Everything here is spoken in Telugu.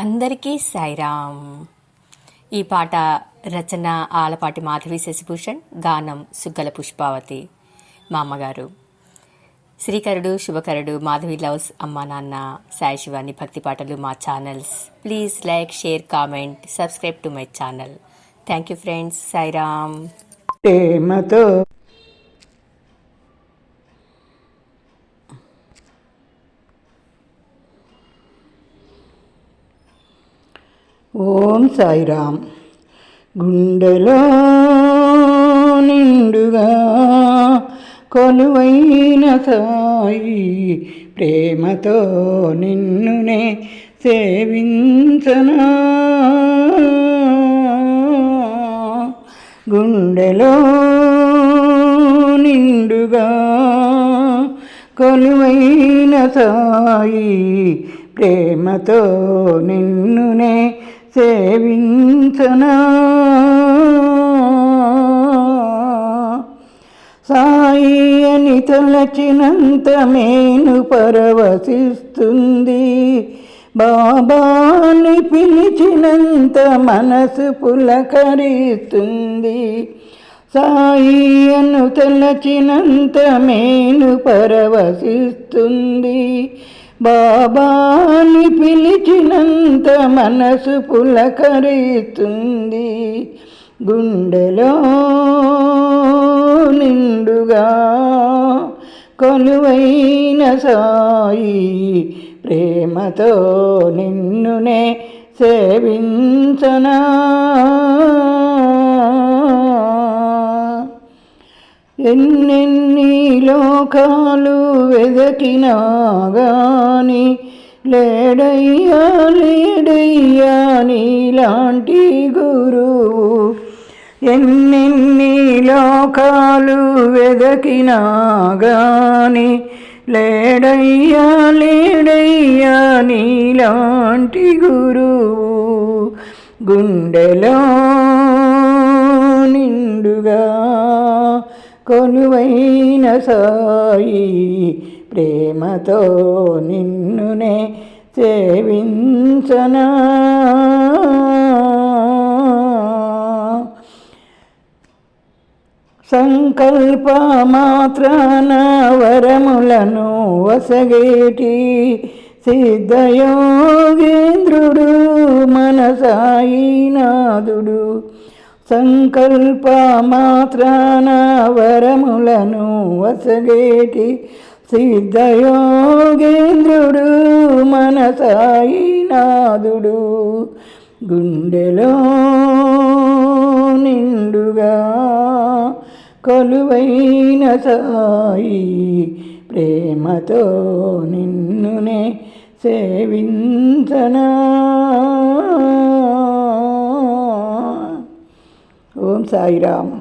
అందరికీ సాయిరామ్. ఈ పాట రచన ఆలపాటి మాధవి శశిభూషణ్, గానం సుగ్గల పుష్పావతి. మా అమ్మగారు. శ్రీకరుడు శుభకరుడు, మాధవి లవ్స్ అమ్మా నాన్న, సాయి శివాని భక్తి పాటలు మా channels. Please like, share, comment, subscribe to my channel. Thank you friends. Sairam. ప్రేమతో ఓం సాయిరామ్. గుండెలో నిండుగా కొలువైన సాయి, ప్రేమతో నిన్నునే సేవించనా. గుండెలో నిండుగా కొలువైన సాయి, ప్రేమతో నిన్నునే సేవించనా. సాయి అని తలచినంత మేను పరవశిస్తుంది, బాబాని పిలిచినంత మనసు పులకరిస్తుంది. సాయి అను తలచినంత మేను పరవశిస్తుంది, బాబాని పిలిచినంత మనసు పులకరిస్తుంది. గుండెలో నిండుగా కొలువైన సాయి, ప్రేమతో నిన్నునే సేవించనా. ఎన్నెన్ని లోకాలు వెదకినా గాని లేడయ్యా లేడయ్యా నీలాంటి గురువు. ఎన్నెన్ని లోకాలు వెదకినా గాని లేడయ్యా లేడయ్యా నీలాంటి గురువు. గుండెలో నిండుగా కొలువైన సాయి, ప్రేమతో నిన్నునే సేవించనా. సంకల్ప మాత్రాన వరములను వసగేటి సిద్ధయోగేంద్రుడు మన సాయినాథుడు. సంకల్ప మాత్రాన వరములను వసగేటి సిద్ధయోగేంద్రుడు మన సాయినాథుడు. గుండెలో నిండుగా కొలువైన సాయి, ప్రేమతో నిన్నునే సేవించనా. ఓం సాయిరామ్.